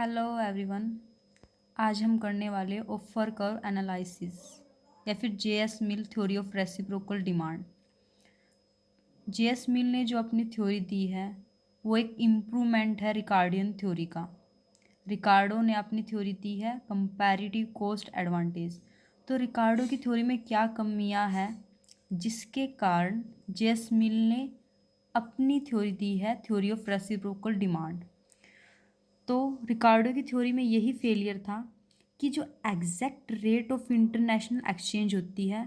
Hello everyone. आज हम करने वाले ऑफर कर्व एनालिसिस या फिर JS Mill theory of reciprocal demand. JS Mill ने जो अपनी थ्योरी दी है वो एक इम्प्रूवमेंट है रिकार्डियन थ्योरी का। रिकार्डो ने अपनी थ्योरी दी है कंपैरेटिव कॉस्ट एडवांटेज। तो रिकार्डो की थ्योरी में क्या कमियां हैं जिसके कारण जेएस मिल ने अपनी थ्योरी दी है थ्योरी ऑफ रेसिप्रोकल डिमांड। तो रिकार्डो की थ्योरी में यही फेलियर था कि जो exact rate of international exchange होती है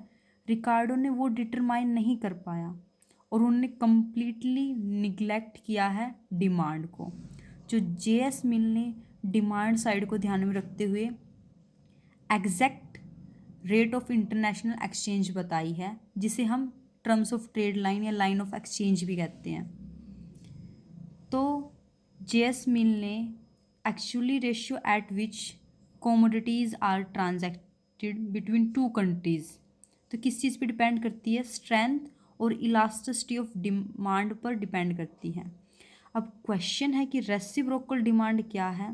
रिकार्डो ने वो डिटरमाइन नहीं कर पाया और उन्होंने कम्प्लीटली निगलेक्ट किया है डिमांड को। जो जेएस मिल ने डिमांड साइड को ध्यान में रखते हुए exact rate of international exchange बताई है जिसे हम टर्म्स ऑफ ट्रेड लाइन या लाइन ऑफ एक्सचेंज भी कहते हैं। तो जेएस मिल ने actually ratio at which commodities are transacted between two countries, तो किस चीज़ पे डिपेंड करती है? स्ट्रेंथ और इलास्टिसिटी ऑफ डिमांड पर डिपेंड करती है। अब क्वेश्चन है कि रेसिप्रोकल डिमांड क्या है?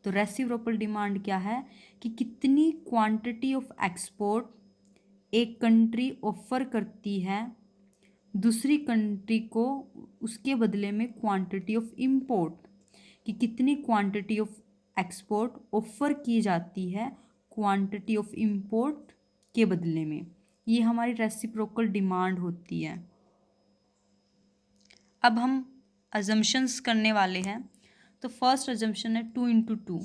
तो रेसिप्रोकल डिमांड क्या है कि कितनी क्वांटिटी ऑफ एक्सपोर्ट एक कंट्री ऑफर करती है दूसरी कंट्री को उसके बदले में क्वांटिटी ऑफ इंपोर्ट, कि कितनी क्वांटिटी ऑफ एक्सपोर्ट ऑफर की जाती है क्वांटिटी ऑफ इंपोर्ट के बदले में। ये हमारी रेसिप्रोकल डिमांड होती है। अब हम अजम्पशंस करने वाले हैं। तो फर्स्ट अजम्पशन है 2 × 2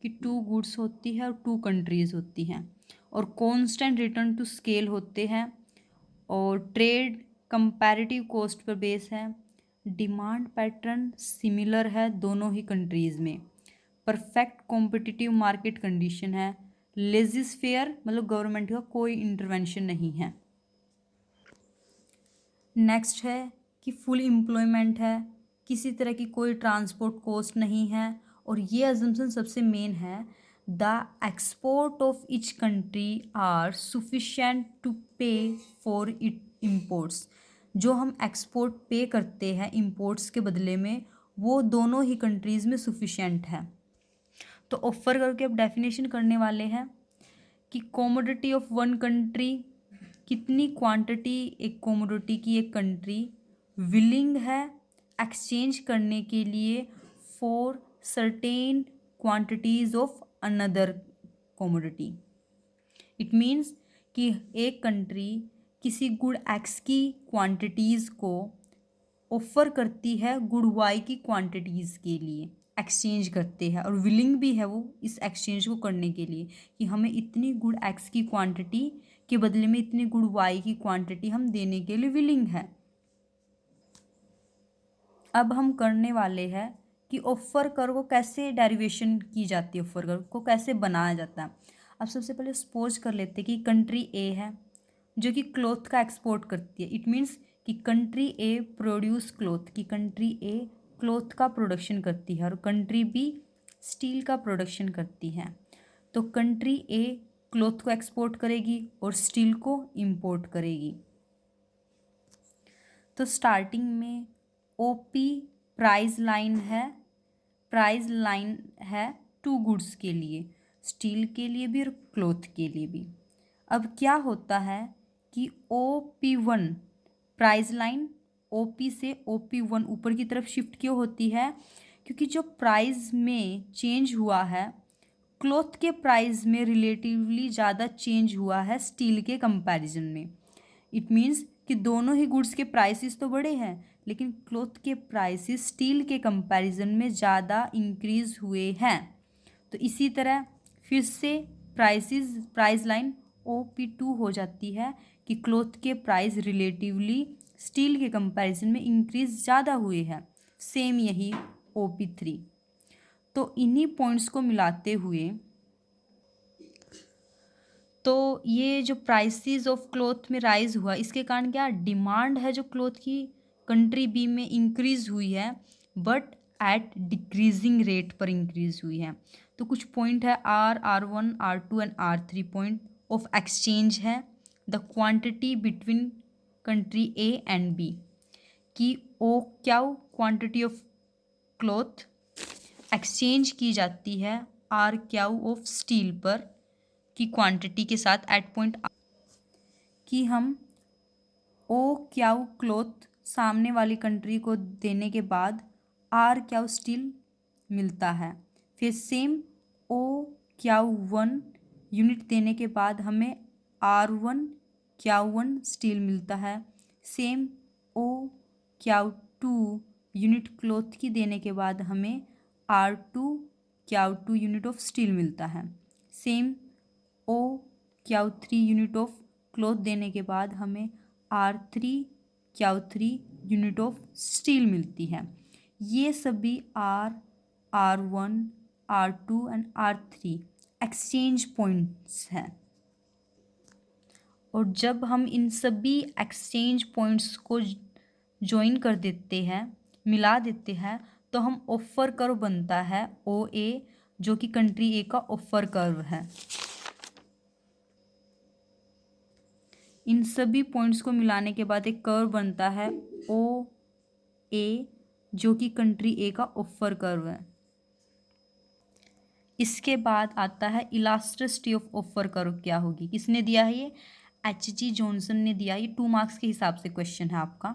कि 2 गुड्स होती है और 2 कंट्रीज़ होती हैं और कांस्टेंट रिटर्न टू स्केल होते हैं और trade comparative cost per base है। डिमांड पैटर्न सिमिलर है दोनों ही कंट्रीज़ में। परफेक्ट कॉम्पिटिटिव मार्केट कंडीशन है। लेजिस फेयर मतलब गवर्नमेंट का कोई इंटरवेंशन नहीं है। नेक्स्ट है कि फुल एम्प्लॉयमेंट है, किसी तरह की कोई ट्रांसपोर्ट कॉस्ट नहीं है और ये अजम्पशन सबसे मेन है। The export of each country are sufficient to pay for it imports. जो हम एक्सपोर्ट पे करते हैं इम्पोर्ट्स के बदले में वो दोनों ही कंट्रीज़ में सफिशेंट है। तो ऑफर करके अब डेफिनेशन करने वाले हैं कि कॉमोडिटी ऑफ वन कंट्री, कितनी क्वांटिटी एक कॉमोडिटी की एक कंट्री विलिंग है एक्सचेंज करने के लिए for certain quantities of another commodity. It means कि एक कंट्री किसी गुड एक्स की क्वांटिटीज़ को ऑफर करती है गुड वाई की क्वांटिटीज़ के लिए, एक्सचेंज करते हैं और विलिंग भी है वो इस एक्सचेंज को करने के लिए कि हमें इतनी गुड एक्स की क्वांटिटी के बदले में इतनी गुड वाई की क्वांटिटी हम देने के लिए विलिंग है। अब हम करने वाले हैं कि ऑफर कर्व को कैसे डेरिवेशन की जाती है, ऑफर कर्व को कैसे बनाया जाता है। अब सबसे पहले सपोज कर लेते हैं कि कंट्री ए है जो कि क्लॉथ का एक्सपोर्ट करती है। इट मीन्स कि कंट्री ए प्रोड्यूस क्लॉथ, कि कंट्री ए क्लॉथ का प्रोडक्शन करती है और कंट्री बी स्टील का प्रोडक्शन करती है। तो कंट्री ए क्लॉथ को एक्सपोर्ट करेगी और स्टील को इंपोर्ट करेगी। तो स्टार्टिंग में ओपी प्राइस लाइन है, प्राइस लाइन है 2 गुड्स के लिए, स्टील के लिए भी और क्लॉथ के लिए भी। अब क्या होता है कि OP1 प्राइस लाइन OP से OP1 ऊपर की तरफ शिफ्ट क्यों होती है? क्योंकि जो प्राइस में चेंज हुआ है क्लॉथ के प्राइस में रिलेटिवली ज़्यादा चेंज हुआ है स्टील के कंपैरिजन में। इट मीन्स कि दोनों ही गुड्स के प्राइसेस तो बढ़े हैं लेकिन क्लॉथ के प्राइसेस स्टील के कंपैरिजन में ज़्यादा इंक्रीज हुए हैं। तो इसी तरह फिर से प्राइस लाइन OP2 हो जाती है कि क्लॉथ के प्राइस रिलेटिवली स्टील के कंपैरिजन में इंक्रीज ज़्यादा हुए हैं। सेम यही OP3। तो इन्हीं पॉइंट्स को मिलाते हुए तो ये जो प्राइसेस ऑफ क्लॉथ में राइज हुआ इसके कारण क्या डिमांड है जो क्लॉथ की कंट्री बी में इंक्रीज हुई है बट एट डिक्रीजिंग रेट पर इंक्रीज हुई है। तो कुछ पॉइंट है R1 R2 and R3 point of exchange है। The quantity between country A and B, कि ओ क्या क्वांटिटी ऑफ क्लॉथ एक्सचेंज की जाती है आर क्याऊ ऑफ स्टील पर की क्वांटिटी के साथ एट पॉइंट कि हम ओ क्याऊ क्लॉथ सामने वाली कंट्री को देने के बाद आर क्याऊ स्टील मिलता है। फिर सेम ओ क्याऊ 1 यूनिट देने के बाद हमें R1 क्याऊ 1 स्टील मिलता है। सेम ओ क्याऊ 2 यूनिट क्लॉथ की देने के बाद हमें R2 क्याऊ 2 यूनिट ऑफ स्टील मिलता है। Same O Q 3 unit of cloth देने के बाद हमें R3 क्याऊ 3 यूनिट ऑफ स्टील मिलती है। ये सभी R1 R2 and R3 exchange points हैं। और जब हम इन सभी एक्सचेंज पॉइंट्स को ज्वाइन कर देते हैं, मिला देते हैं, तो हम ऑफर कर्व बनता है OA, जो कि कंट्री ए का ऑफर कर्व है। इन सभी पॉइंट्स को मिलाने के बाद एक कर्व बनता है OA, जो कि कंट्री ए का ऑफर कर्व है। इसके बाद आता है इलास्टिसिटी ऑफ ऑफर कर्व क्या होगी। किसने दिया है ये? HG जॉनसन ने दिया। ये 2 मार्क्स के हिसाब से क्वेश्चन है आपका।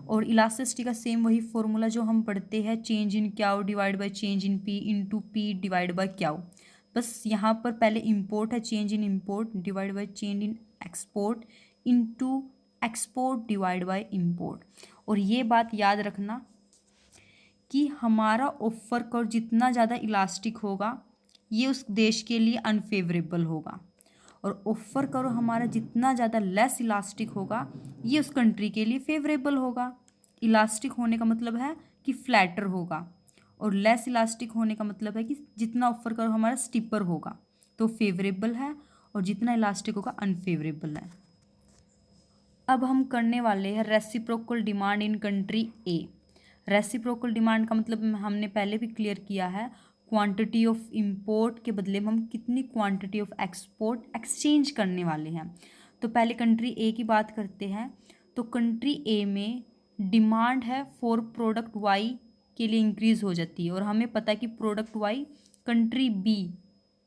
और इलास्टिसिटी का सेम वही फॉर्मूला जो हम पढ़ते हैं, change in Q divide by change in P into P divide by Q. बस यहाँ पर पहले इम्पोर्ट है, change in import divide by change in export into export divide by import. और ये बात याद रखना कि हमारा ऑफर कर्व जितना ज़्यादा इलास्टिक होगा ये उस देश के लिए अनफेवरेबल होगा, और ऑफर कर्व हमारा जितना ज़्यादा लेस इलास्टिक होगा ये उस कंट्री के लिए फेवरेबल होगा। इलास्टिक होने का मतलब है कि फ्लैटर होगा, और लेस इलास्टिक होने का मतलब है कि जितना ऑफर कर्व हमारा स्टिपर होगा तो फेवरेबल है, और जितना इलास्टिक होगा अनफेवरेबल है। अब हम करने वाले हैं reciprocal demand in country A. Reciprocal demand का मतलब हमने पहले भी क्लियर किया है, क्वांटिटी ऑफ इंपोर्ट के बदले में हम कितनी क्वांटिटी ऑफ एक्सपोर्ट एक्सचेंज करने वाले हैं। तो पहले कंट्री ए की बात करते हैं। तो कंट्री ए में डिमांड है फॉर प्रोडक्ट वाई के लिए इंक्रीज़ हो जाती है, और हमें पता है कि प्रोडक्ट वाई कंट्री बी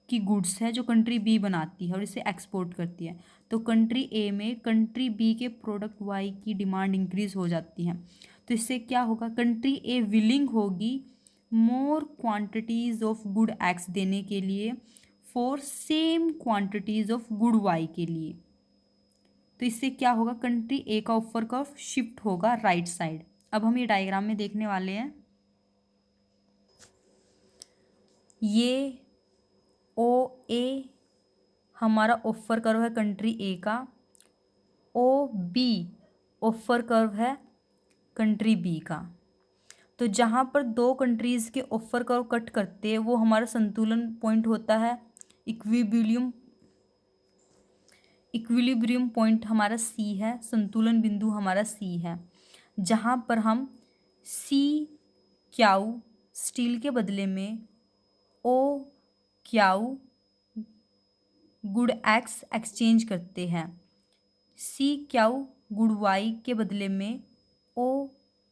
की गुड्स है जो कंट्री बी बनाती है और इसे एक्सपोर्ट करती है। तो कंट्री ए में कंट्री बी के प्रोडक्ट वाई की डिमांड इंक्रीज़ हो जाती है। तो इससे क्या होगा, कंट्री ए विलिंग होगी more quantities of good X देने के लिए for same quantities of good Y के लिए। तो इससे क्या होगा, कंट्री ए का ऑफर कर्व शिफ्ट होगा राइट साइड। अब हम ये डायग्राम में देखने वाले हैं। ये ओ ए हमारा ऑफर कर्व है कंट्री ए का, ओ बी ऑफर कर्व है कंट्री बी का। तो जहाँ पर दो कंट्रीज़ के ऑफर कर्व कट करते हैं वो हमारा संतुलन पॉइंट होता है, इक्विलिब्रियम पॉइंट हमारा सी है, संतुलन बिंदु हमारा सी है, जहाँ पर हम सी क्याउ स्टील के बदले में ओ क्याउ गुड एक्स एक्सचेंज करते हैं, सी क्याउ गुड वाई के बदले में ओ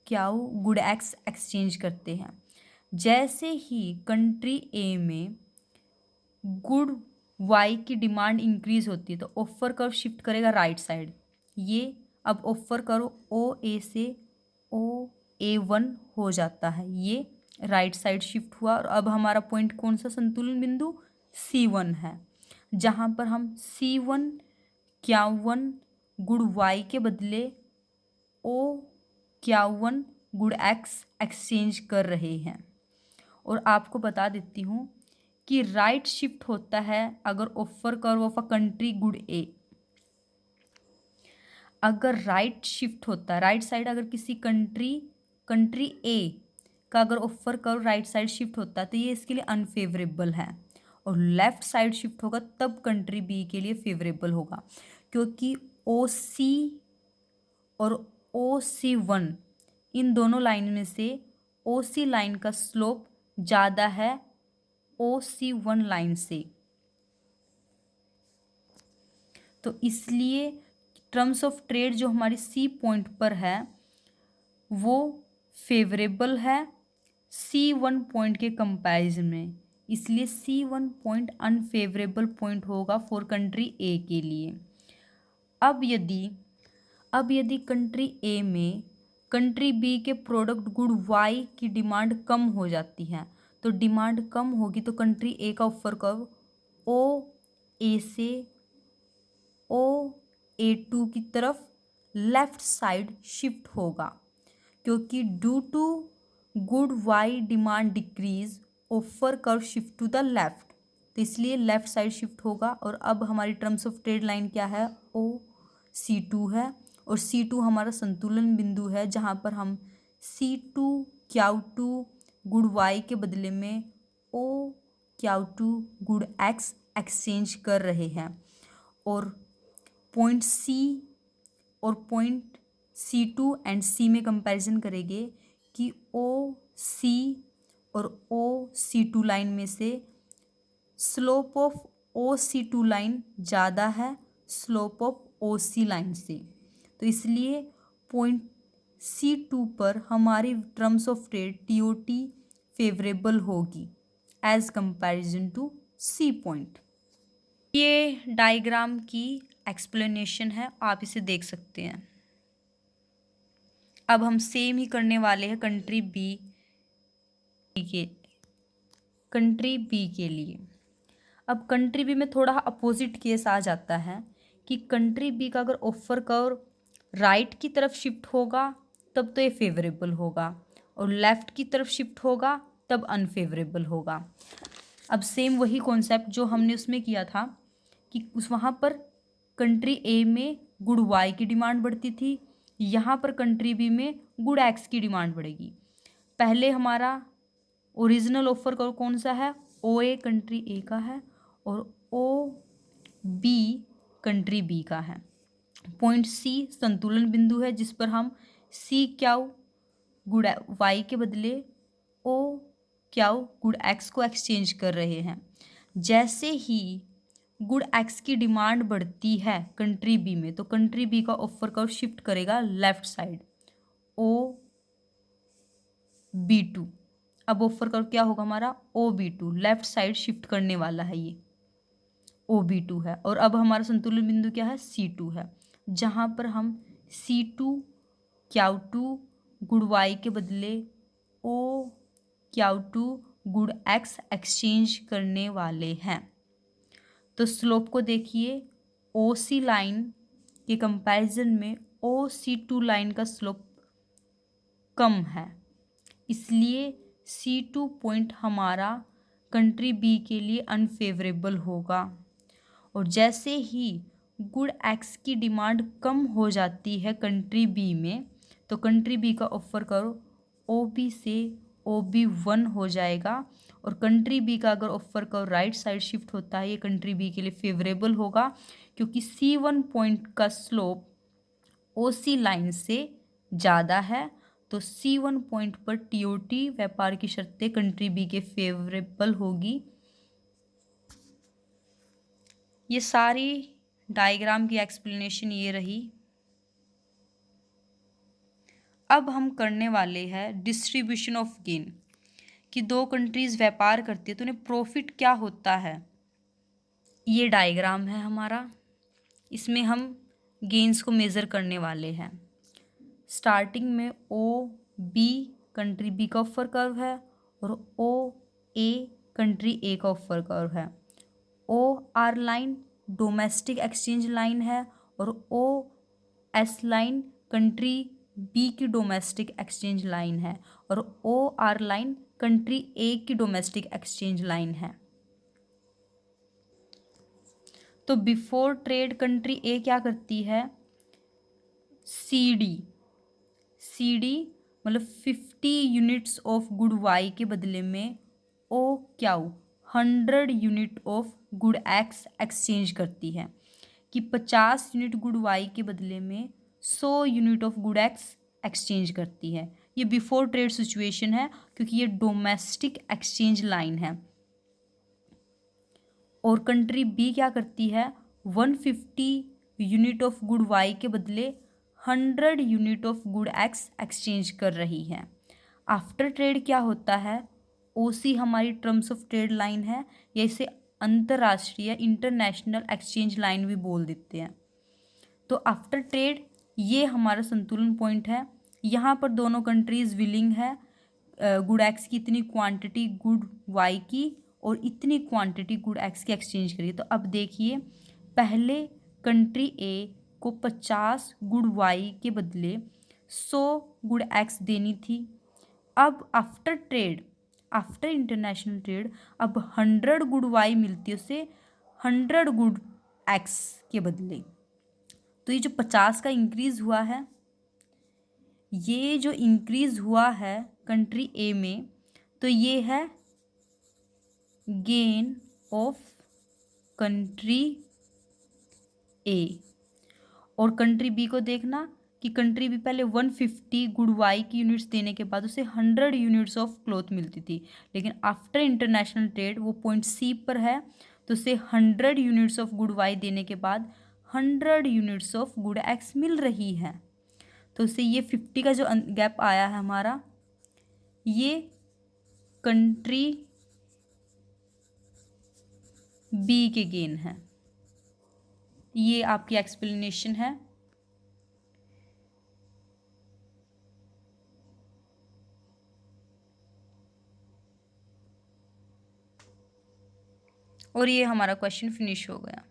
क्याउ गुड एक्स एक्सचेंज करते हैं। जैसे ही कंट्री ए में गुड वाई की डिमांड इंक्रीज होती है तो ऑफर कर्व शिफ्ट करेगा राइट साइड। ये अब ऑफर कर्व ओ ए से OA1 हो जाता है, ये राइट साइड शिफ्ट हुआ। और अब हमारा पॉइंट कौन सा संतुलन बिंदु C1 है, जहाँ पर हम C1 क्याउ1 गुड वाई के बदले ओ क्याउ1 गुड एक्स एक्सचेंज कर रहे हैं। और आपको बता देती हूँ कि राइट शिफ्ट होता है अगर offer curve of a country good A, अगर राइट शिफ्ट होता है राइट साइड, अगर किसी कंट्री ए का अगर offer curve right side shift होता है तो ये इसके लिए अनफेवरेबल है, और लेफ्ट साइड शिफ्ट होगा तब कंट्री बी के लिए फेवरेबल होगा, क्योंकि OC और OC1 इन दोनों लाइन में से OC लाइन का स्लोप ज़्यादा है OC1 लाइन से। तो इसलिए टर्म्स ऑफ ट्रेड जो हमारी C पॉइंट पर है वो फेवरेबल है C1 पॉइंट के कंपैरिजन में, इसलिए C1 पॉइंट अनफेवरेबल पॉइंट होगा फॉर कंट्री ए के लिए। अब यदि कंट्री ए में कंट्री बी के प्रोडक्ट गुड वाई की डिमांड कम हो जाती है, तो डिमांड कम होगी तो कंट्री ए का ऑफर कर्व ओ ए से O-A2 की तरफ लेफ्ट साइड शिफ्ट होगा, क्योंकि due to good Y demand decrease offer curve shift to the left, तो इसलिए लेफ्ट साइड शिफ्ट होगा। और अब हमारी टर्म्स ऑफ ट्रेड लाइन क्या है, O-C2 है, और C2 हमारा संतुलन बिंदु है जहाँ पर हम C2 Q2 गुड वाई के बदले में O-Q2 गुड एक्स एक्सचेंज कर रहे हैं। और पॉइंट सी और पॉइंट C2 एंड C में कंपैरिजन करेंगे कि OC और OC2 लाइन में से स्लोप ऑफ OC2 लाइन ज़्यादा है स्लोप ऑफ OC लाइन से, तो इसलिए पॉइंट C2 पर हमारी terms of trade TOT favourable होगी as comparison to C point. ये डायग्राम की एक्सप्लेनेशन है, आप इसे देख सकते हैं। अब हम सेम ही करने वाले हैं कंट्री बी के लिए। अब कंट्री बी में थोड़ा अपोजिट केस आ जाता है कि कंट्री बी का अगर ऑफर कर्व राइट की तरफ शिफ्ट होगा तब तो ये फेवरेबल होगा, और लेफ़्ट की तरफ शिफ्ट होगा तब अनफेवरेबल होगा। अब सेम वही कॉन्सेप्ट जो हमने उसमें किया था कि वहाँ पर कंट्री ए में गुड वाई की डिमांड बढ़ती थी, यहाँ पर कंट्री बी में गुड एक्स की डिमांड बढ़ेगी। पहले हमारा ओरिजिनल ऑफर कौन सा है, ओ ए कंट्री ए का है और ओ बी कंट्री बी का है। पॉइंट सी संतुलन बिंदु है जिस पर हम सी क्याउ गुड वाई के बदले ओ क्याउ गुड एक्स को एक्सचेंज कर रहे हैं। जैसे ही गुड एक्स की डिमांड बढ़ती है कंट्री बी में, तो कंट्री बी का ऑफर कर्व शिफ्ट करेगा लेफ्ट साइड OB2। अब ऑफर कर्व क्या होगा हमारा OB2, लेफ्ट साइड शिफ्ट करने वाला है, ये OB2 है। और अब हमारा संतुलन बिंदु क्या है, C2 है, जहाँ पर हम C2 Q2 गुड वाई के बदले OQ2 गुड एक्स एक्सचेंज करने वाले हैं। तो स्लोप को देखिए, OC लाइन के कंपैरिजन में OC2 लाइन का स्लोप कम है, इसलिए C2 पॉइंट हमारा कंट्री बी के लिए अनफेवरेबल होगा। और जैसे ही गुड एक्स की डिमांड कम हो जाती है कंट्री बी में, तो कंट्री बी का ऑफर करो OB से OB1 हो जाएगा, और कंट्री बी का अगर offer curve right side shift होता है ये कंट्री बी के लिए फेवरेबल होगा, क्योंकि C1 पॉइंट का स्लोप OC लाइन से ज़्यादा है, तो C1 पॉइंट पर TOT व्यापार की शर्तें कंट्री बी के फेवरेबल होगी। ये सारी डायग्राम की एक्सप्लेनेशन ये रही। अब हम करने वाले हैं डिस्ट्रीब्यूशन ऑफ गेन, कि दो कंट्रीज़ व्यापार करती है तो उन्हें प्रॉफिट क्या होता है। ये डायग्राम है हमारा, इसमें हम गेन्स को मेज़र करने वाले हैं। स्टार्टिंग में OB कंट्री बी का ऑफर कर्व है और OA कंट्री ए का ऑफर कर्व है। OR line domestic exchange line है और OS लाइन कंट्री बी की डोमेस्टिक एक्सचेंज लाइन है, और OR लाइन कंट्री ए की डोमेस्टिक एक्सचेंज लाइन है। तो बिफोर ट्रेड कंट्री ए क्या करती है, CD मतलब 50 यूनिट्स ऑफ गुड वाई के बदले में OQ 100 unit of good x exchange करती है, कि 50 यूनिट गुड वाई के बदले में 100 unit of good x exchange करती है। ये बिफोर ट्रेड सिचुएशन है क्योंकि ये डोमेस्टिक एक्सचेंज लाइन है। और कंट्री बी क्या करती है, 150 यूनिट ऑफ गुड वाई के बदले 100 unit of good x exchange कर रही है। आफ्टर ट्रेड क्या होता है, ओसी हमारी टर्म्स ऑफ ट्रेड लाइन है, या इसे अंतर्राष्ट्रीय इंटरनेशनल एक्सचेंज लाइन भी बोल देते हैं। तो आफ्टर ट्रेड ये हमारा संतुलन पॉइंट है, यहाँ पर दोनों कंट्रीज विलिंग है गुड एक्स की इतनी क्वांटिटी गुड वाई की और इतनी क्वांटिटी गुड एक्स की एक्सचेंज करिए। तो अब देखिए, पहले कंट्री ए को 50 गुड वाई के बदले 100 गुड एक्स देनी थी। अब after trade, after international trade, अब 100 गुड वाई मिलती है उसे 100 गुड एक्स के बदले। तो ये जो 50 का इंक्रीज हुआ है, ये जो इंक्रीज हुआ है कंट्री ए में, तो ये है गेन ऑफ कंट्री ए। और कंट्री बी को देखना कि कंट्री बी पहले 150 गुड वाई की यूनिट्स देने के बाद उसे 100 यूनिट्स ऑफ क्लॉथ मिलती थी, लेकिन आफ्टर इंटरनेशनल ट्रेड वो पॉइंट सी पर है, तो उसे 100 यूनिट्स ऑफ गुड वाई देने के बाद 100 यूनिट्स ऑफ गुड एक्स मिल रही है। तो उससे ये 50 का जो गैप आया है हमारा, ये कंट्री बी के गेन है। ये आपकी एक्सप्लेनेशन है। और ये हमारा क्वेश्चन फिनिश हो गया।